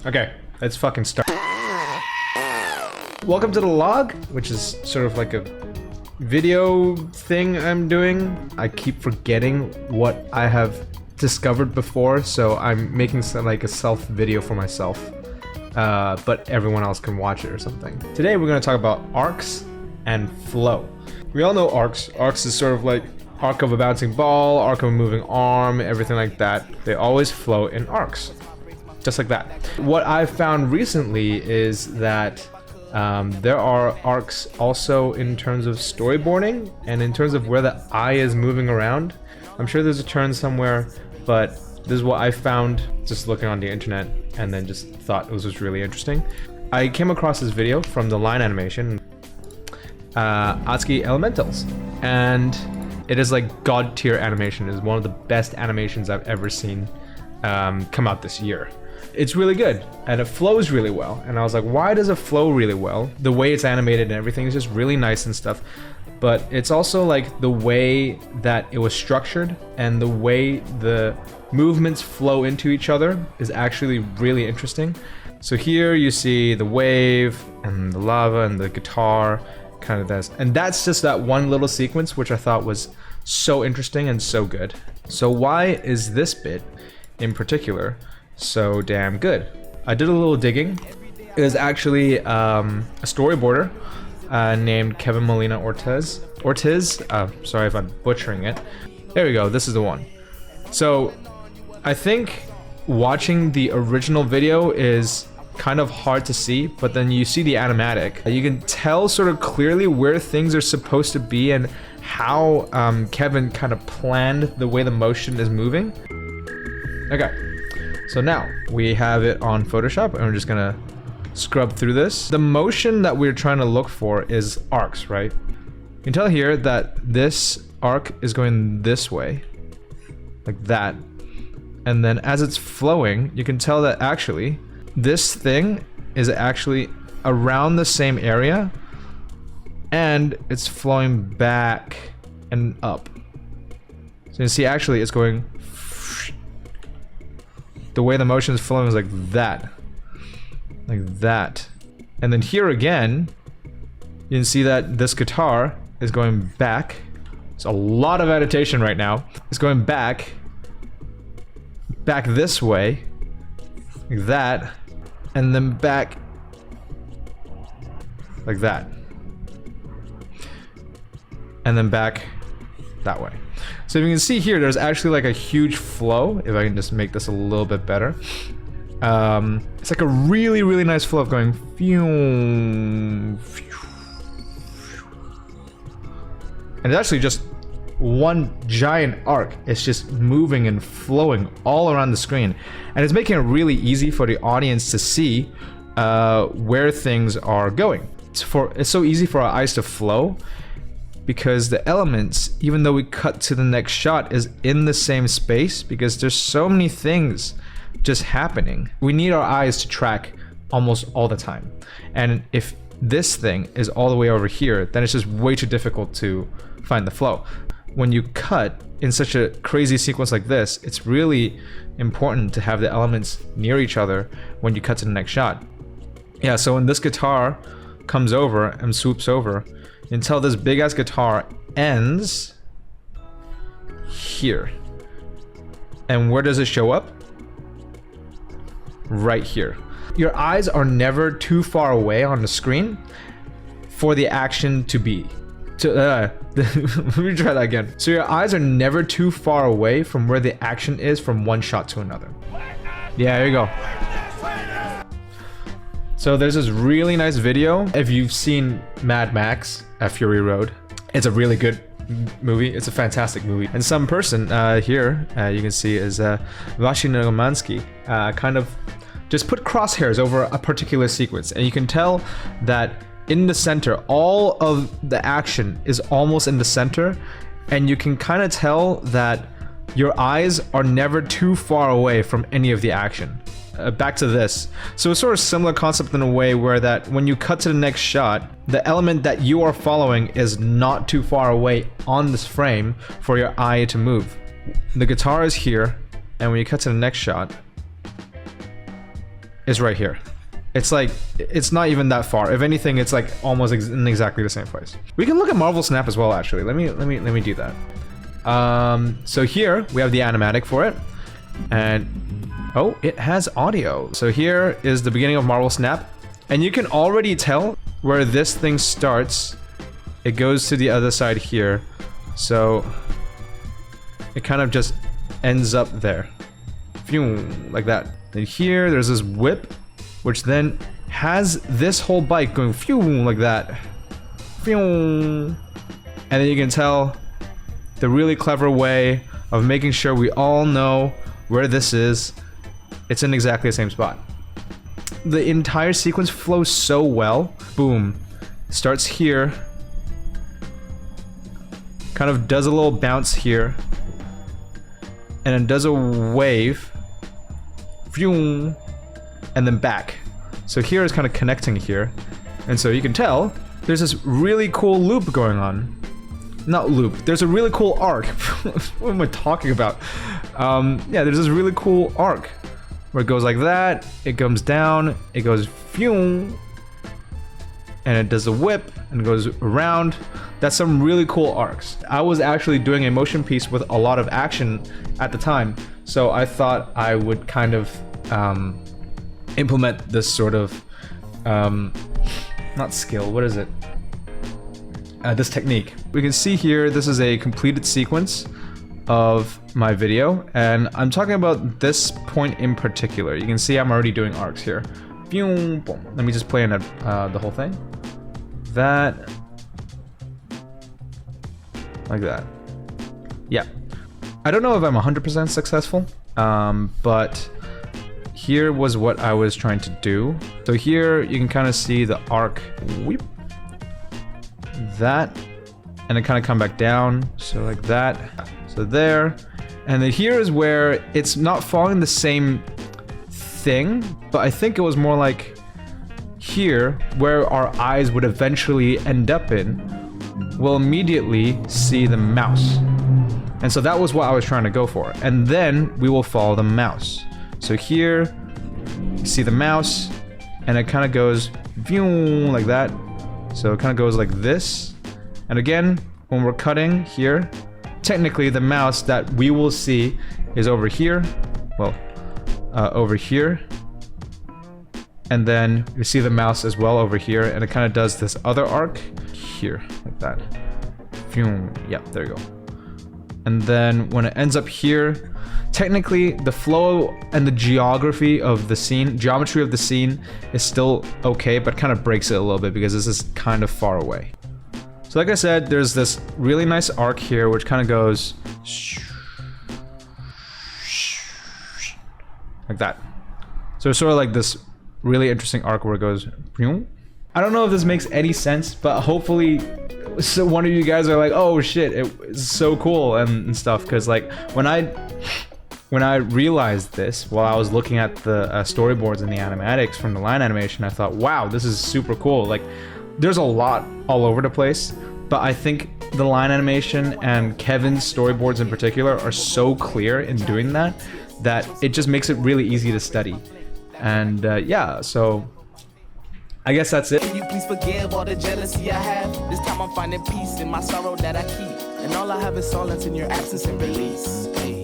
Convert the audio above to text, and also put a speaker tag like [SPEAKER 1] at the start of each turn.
[SPEAKER 1] Okay, let's fucking start. Welcome to the log, which is sort of like a video thing I'm doing. I keep forgetting what I have discovered before, so I'm making like a self video for myself. But everyone else can watch it or something. Today we're going to talk about arcs and flow. We all know arcs. Arcs is sort of like arc of a bouncing ball, arc of a moving arm, everything like that. They always flow in arcs. Just like that. What I've found recently is that there are arcs also in terms of storyboarding and in terms of where the eye is moving around. I'm sure there's a term somewhere, but this is what I found just looking on the internet and then just thought it was just really interesting. I came across this video from the line animation, Atsuki Elementals, and it is like god tier animation. It is one of the best animations I've ever seen come out this year. It's really good and it flows really well, and I was like, why does it flow really well? The way it's animated and everything is just really nice and stuff, but it's also like the way that it was structured and the way the movements flow into each other is actually really interesting. So here you see the wave and the lava and the guitar, kind of this, and that's just that one little sequence which I thought was so interesting and so good. So why is this bit in particular so damn good? I did a little digging. It was actually a storyboarder named Kevin Molina-Ortiz. Sorry if I'm butchering it. There we go, this is the one. So I think watching the original video is kind of hard to see, but then you see the animatic. You can tell sort of clearly where things are supposed to be and how Kevin kind of planned the way the motion is moving. Okay. So now we have it on Photoshop and we're just gonna scrub through this. The motion that we're trying to look for is arcs, right? You can tell here that this arc is going this way, like that. And then as it's flowing, you can tell that actually this thing is actually around the same area and it's flowing back and up. So you see actually it's going, the way the motion is flowing is like that. Like that. And then here again, you can see that this guitar is going back. It's a lot of adaptation right now. It's going back this way, like that, and then back like that. And then back that way. So if you can see here, there's actually like a huge flow. If I can just make this a little bit better. It's like a really, really nice flow of going phew, phew. And it's actually just one giant arc. It's just moving and flowing all around the screen. And it's making it really easy for the audience to see where things are going. It's so easy for our eyes to flow, because the elements, even though we cut to the next shot, is in the same space because there's so many things just happening. We need our eyes to track almost all the time. And if this thing is all the way over here, then it's just way too difficult to find the flow. When you cut in such a crazy sequence like this, it's really important to have the elements near each other when you cut to the next shot. Yeah, so when this guitar comes over and swoops over, until this big ass guitar ends here. And where does it show up? Right here. Your eyes are never too far away on the screen for the action to be. Let me try that again. So your eyes are never too far away from where the action is from one shot to another. Yeah, there you go. So there's this really nice video. If you've seen Mad Max at Fury Road, it's a really good movie. It's a fantastic movie. And some person here, you can see, is Vashinamansky, kind of just put crosshairs over a particular sequence. And you can tell that in the center, all of the action is almost in the center. And you can kind of tell that your eyes are never too far away from any of the action. Back to this. So it's sort of similar concept in a way where that when you cut to the next shot, the element that you are following is not too far away on this frame for your eye to move. The guitar is here, and when you cut to the next shot, is right here. It's like, it's not even that far. If anything, it's like almost in exactly the same place. We can look at Marvel Snap as well, actually. Let me do that. So here we have the animatic for it, and oh, it has audio. So here is the beginning of Marvel Snap, and you can already tell where this thing starts. It goes to the other side here, so it kind of just ends up there, phew, like that. And here there's this whip, which then has this whole bike going phew, like that, phew. And then you can tell the really clever way of making sure we all know where this is. It's in exactly the same spot. The entire sequence flows so well. Boom. Starts here. Kind of does a little bounce here. And then does a wave. Phew. And then back. So here is kind of connecting here. And so you can tell there's this really cool loop going on. Not loop. There's a really cool arc. What am I talking about? Yeah, there's this really cool arc where it goes like that. It comes down. It goes phew, and it does a whip and goes around. That's some really cool arcs. I was actually doing a motion piece with a lot of action at the time, so I thought I would kind of implement this sort of not skill. What is it? This technique. We can see here, this is a completed sequence of my video, and I'm talking about this point in particular. You can see I'm already doing arcs here. Boom, boom. Let me just play in the whole thing. That, like that. Yeah. I don't know if I'm 100% successful, but here was what I was trying to do. So here you can kind of see the arc. Weep. That, and then kind of come back down, so like that, so there, and then here is where it's not following the same thing, but I think it was more like here where our eyes would eventually end up in. We'll immediately see the mouse, and so that was what I was trying to go for, and then we will follow the mouse. So here you see the mouse, and it kind of goes view like that. So it kind of goes like this. And again, when we're cutting here, technically the mouse that we will see is over here. Well, over here. And then you see the mouse as well over here. And it kind of does this other arc here, like that. Yep, there you go. And then when it ends up here, technically the flow and the geography of the scene, geometry of the scene is still okay, but kind of breaks it a little bit because this is kind of far away. So like I said, there's this really nice arc here which kind of goes like that. So it's sort of like this really interesting arc where it goes. I don't know if this makes any sense, but hopefully so one of you guys are like, oh shit, it's so cool and stuff, because like when I realized this while I was looking at the storyboards and the animatics from the line animation, I thought, wow, this is super cool. Like, there's a lot all over the place, but I think the line animation and Kevin's storyboards in particular are so clear in doing that it just makes it really easy to study. And yeah, so I guess that's it.
[SPEAKER 2] Can you please forgive all the jealousy I have? This time I'm finding peace in my sorrow that I keep, and all I have is solace in your absence and release. Hey.